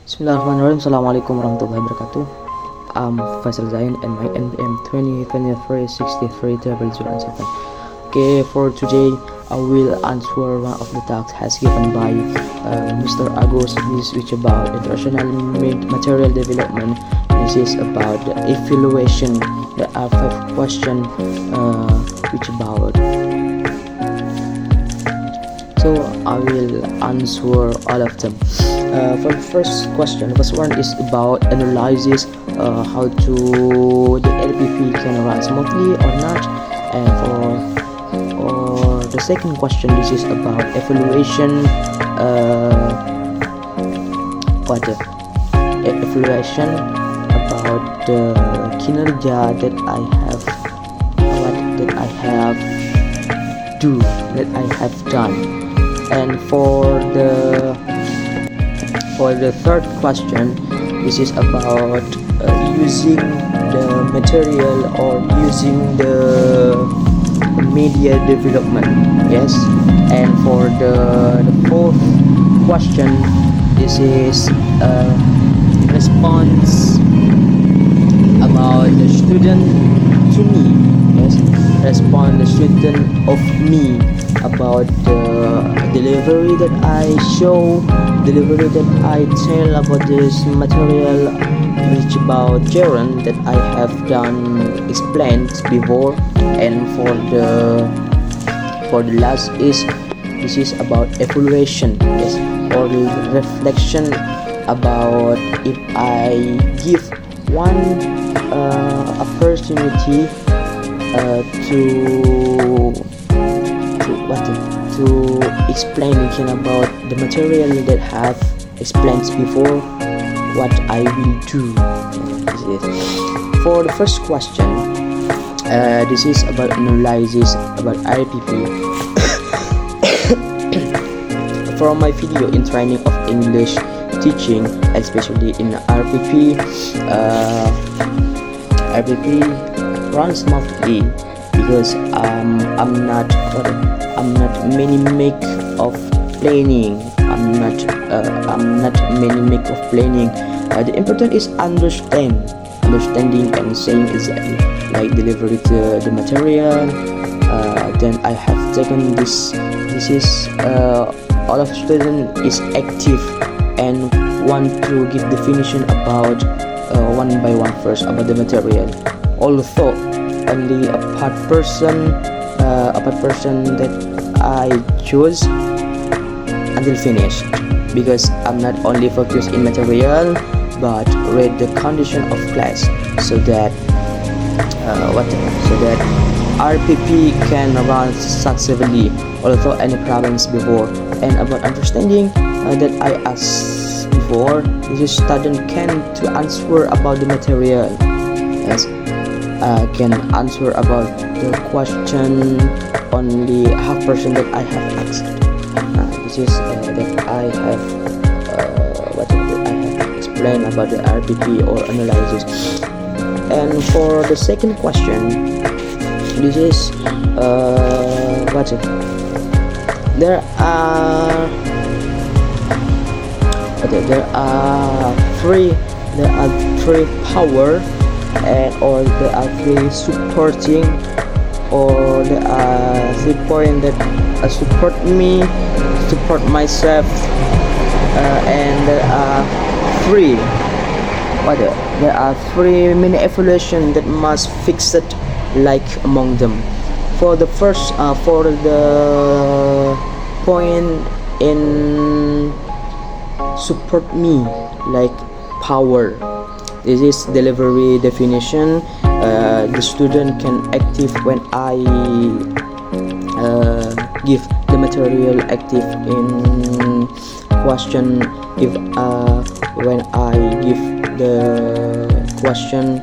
Bismillahirrahmanirrahim. Assalamualaikum warahmatullahi wabarakatuh. I'm Faisal Zain and my NPM 2023-63-007. Okay, for today I will answer one of the tasks has given by Mr. Agus. This is which about international material development. This is about the evaluation. There are 5 questions which about. So I will answer all of them. For the first question, the first one is about analysis, how to the LPP can run smoothly or not. And for the second question, this is about evaluation. Evaluation about the kinerja that I have, that I have done. And for the third question, this is about using the material or using the media development. Yes. And for the fourth question, this is response about the student to me. Yes, respond the student of me about the delivery that I show, delivery that I tell about this material, which about Jaren that I have done explained before. And for the last is this is about evaluation. Yes, or reflection about if I give one opportunity to explain again about the material that have explained before, what I will do. For the first question, this is about analysis about RPP. From my video in training of English teaching, especially in RPP, RPP runs smoothly because I'm not many make of planning. I'm not many make of planning. The important is understanding and saying exactly, like delivery to the material. Then I have taken this. This is all of student is active and want to give definition about one by one first about the material. Although only a part person that I choose until finished, because I'm not only focused in material but read the condition of class, so that RPP can run successfully although any problems before. And about understanding that I asked before, this student can to answer about the material. Yes, can answer about the question only half percent that I have asked. This is that I have explained about the RPP or analysis. And for the second question, this is there are three power, and or there are three supporting, or there are 3 points that support me, support myself, and there are three mini evaluation that must fix it, like among them. For the first for the point in support me, like power, this is delivery definition. The student can active when I give the material, active in question. If when I give the question,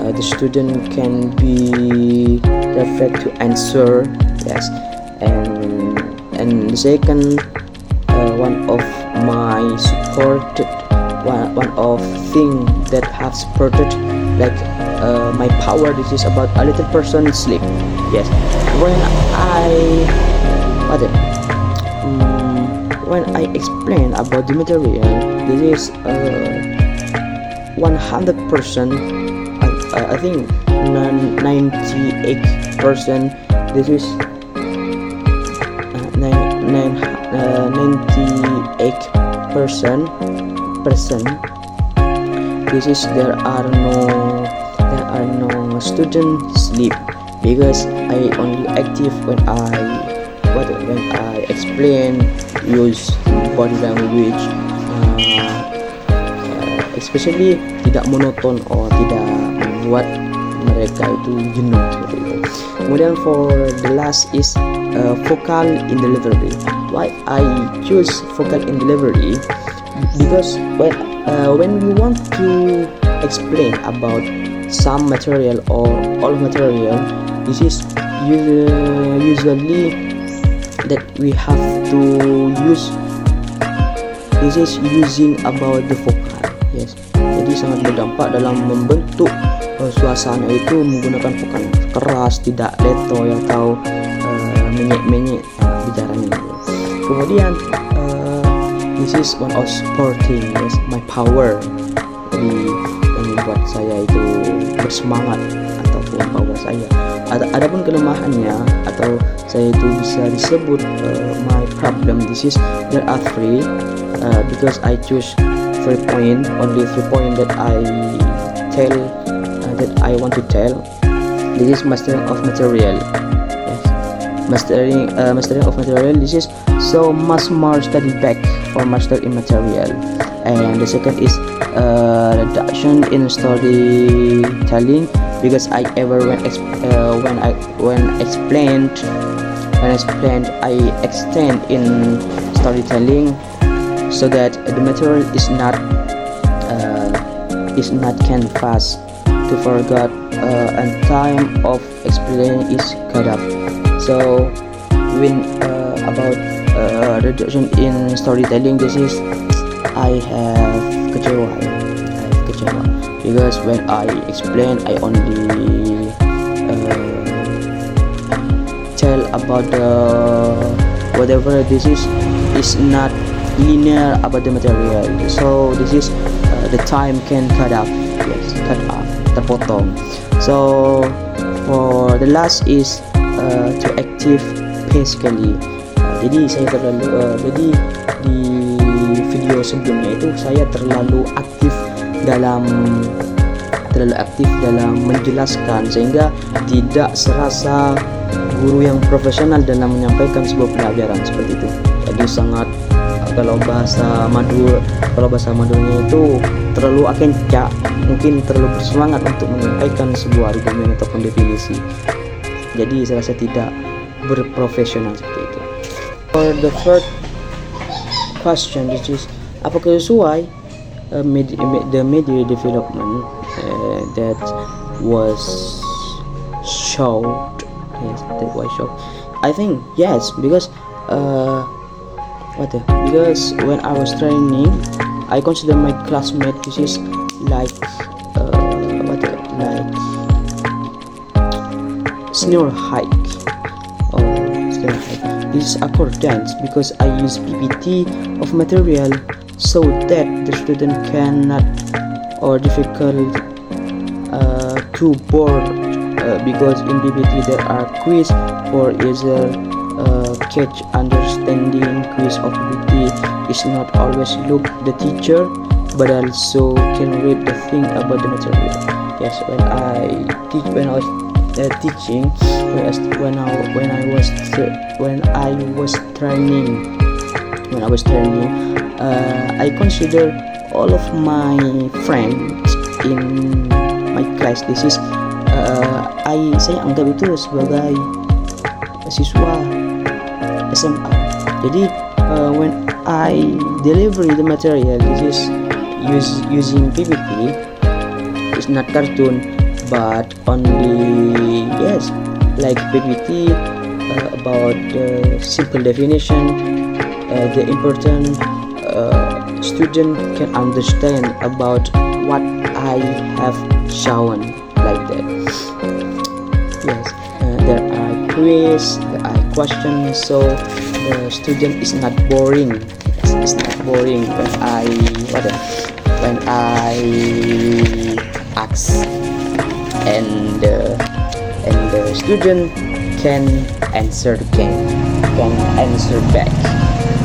the student can be reflect to answer. Yes. And the second one of my supported, one of thing that have supported, like my power. This is about a little person sleep. Yes, when I when I explain about the material, this is 100%. I think 98%. This is 98%. This is there are no student sleep, because I only active when I explain, use body language, especially tidak monoton atau tidak membuat mereka itu jenuh seperti itu. Kemudian for the last is vocal in delivery. Why I choose vocal in delivery? Because when we want to explain about some material or all material, this is usually that we have to use. This is using about the vocal. Yes. Jadi sangat berdampak dalam membentuk suasana itu menggunakan vokal keras, tidak letoy atau menyek-menyek bicaranya. Kemudian this is one of supporting, yes, my power. Jadi yang membuat saya itu bersemangat ataupun power saya. Adapun kelemahannya atau saya itu bisa disebut my problem. This is there are three because I choose 3 point, only 3 point that I tell that I want to tell. This is mastering of material. Yes. Mastering of material. This is so much more study back for master in material. And the second is reduction in storytelling, because I ever when explained I extend in storytelling so that the material is not canvas to forget and time of explaining is cut up. So when about reduction in storytelling, this is I have kecewa because when I explain I only tell about the whatever. This is not linear about the material, so this is the time can cut off. Yes, cut off, terpotong. So for the last is to active physically. Jadi saya jadi di video sebelumnya itu saya terlalu aktif dalam menjelaskan sehingga tidak serasa guru yang profesional dalam menyampaikan sebuah pelajaran seperti itu. Jadi sangat kalau bahasa Madurnya itu terlalu akencak, mungkin terlalu bersemangat untuk menyampaikan sebuah argumen ataupun definisi. Jadi saya rasa tidak berprofesional seperti itu. For the third question, which is apakah sesuai the media development that was showed? Yes, that was showed. I think yes, because because when I was training, I consider my classmate. This is like senior hike. This is accordance because I use PPT of material so that the student cannot or difficult to board because in PPT there are quiz for user catch understanding. Quiz of PPT is not always look the teacher but also can read the thing about the material. Yes, when I was teaching, when I was training, I consider all of my friends in my class. This is saya anggap itu sebagai siswa SMA. Jadi when I deliver the material, this is using PPT. It's not cartoon, but only yes, like PPT about the simple definition, the important student can understand about what I have shown, like that. Yes, there are quiz, there are questions, so the student is not boring. it's not boring when I ask, and the student can answer back.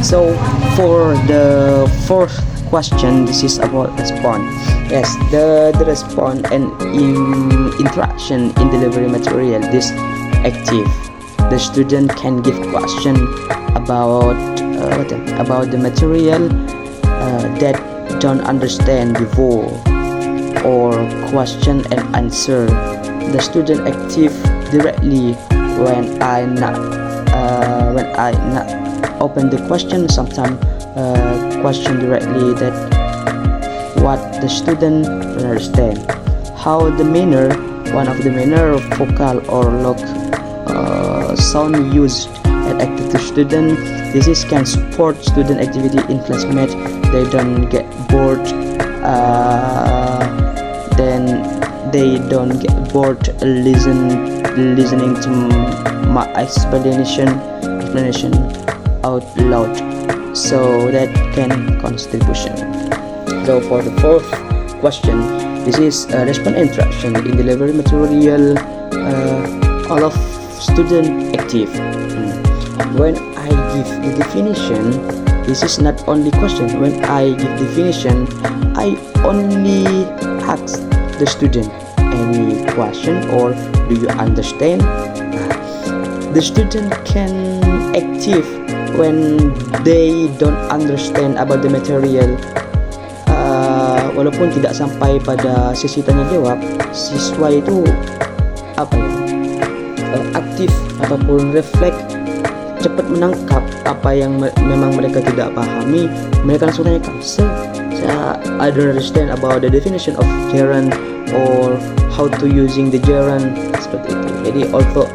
So for the fourth question, this is about response. Yes, the response and interaction in delivery material. This active, the student can give question about the material that don't understand before, or question and answer. The student active directly when I not open the question. Sometimes question directly that what the student understand. How the manner, one of the manner of vocal or log sound used and active to student. This is can support student activity in classmate. They don't get bored. Then they don't get bored listening to my explanation out loud. So that can contribution. So for the fourth question, this is response interaction in delivery material. All of student active. When I give the definition, this is not only question. When I give definition, I only ask the student any question or do you understand. The student can active when they don't understand about the material. Walaupun tidak sampai pada sesi tanya jawab, siswa itu aktif ataupun refleks, cepat menangkap apa yang memang mereka tidak pahami. Mereka langsung tanyakan, I don't understand about the definition of gerund or how to using the gerund, seperti itu. Jadi although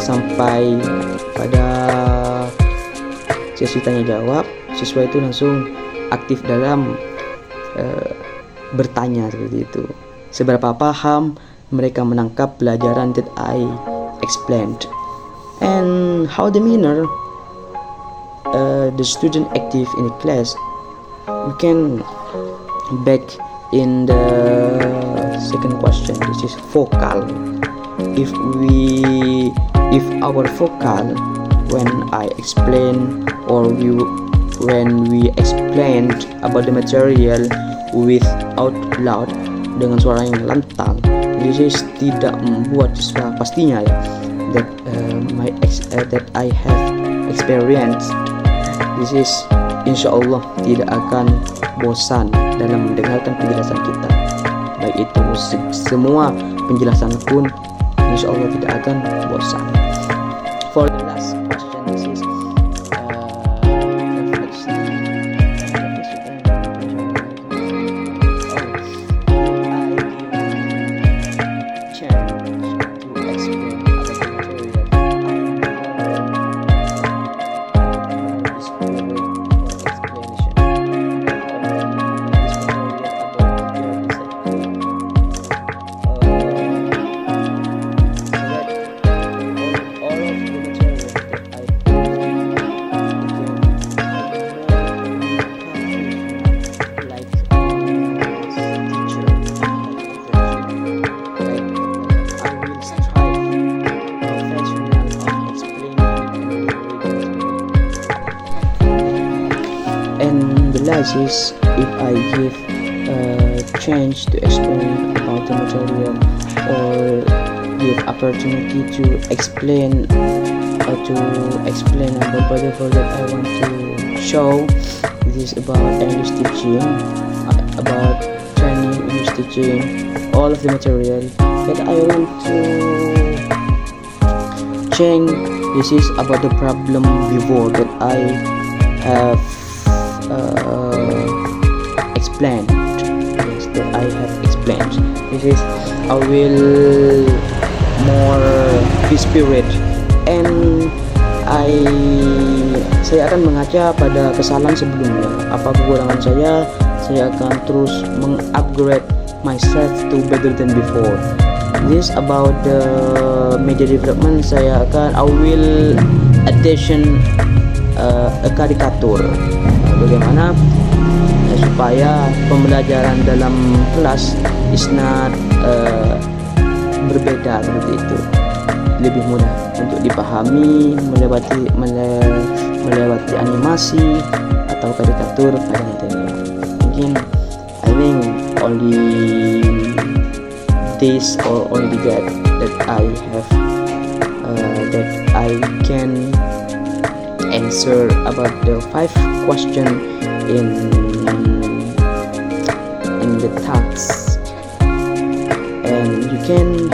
sampai pada sesi tanya jawab, siswa itu langsung aktif dalam bertanya seperti itu. Seberapa paham mereka menangkap pelajaran that I explained, and how the manner the student active in the class. We can back in the second question. This is vocal. If our vocal, when I explain or when we explained about the material without loud, dengan suara yang lantang, this is tidak membuat siswa pastinya ya that I have experience. This is insyaallah tidak akan bosan dalam mendengarkan penjelasan kita. Baik itu semua penjelasan pun insyaallah tidak akan bosan. For the last question, this is is if I give chance to explain about the material or give opportunity to explain about the that I want to show. This is about English teaching, about training English teaching, all of the material that I want to change. This is about the problem before that I have explained. Yes, that I have explained. This is I will more be spirit, and saya akan mengaca pada kesalahan sebelumnya. Apa kekurangan saya akan terus mengupgrade myself to better than before. This about the media development. I will addition karikatur. Bagaimana supaya pembelajaran dalam kelas is not berbeda seperti itu, lebih mudah untuk dipahami melewati animasi atau karikatur pada materinya. Mungkin I think only this or only that I have that I can answer about the 5 question in the task, and you can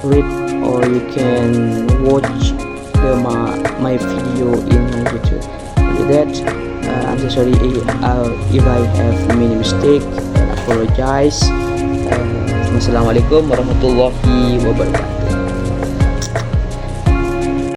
read or you can watch my video in my YouTube. With that, I'm so sorry if I have many mistake, and apologize. Wassalamualaikum warahmatullahi wabarakatuh.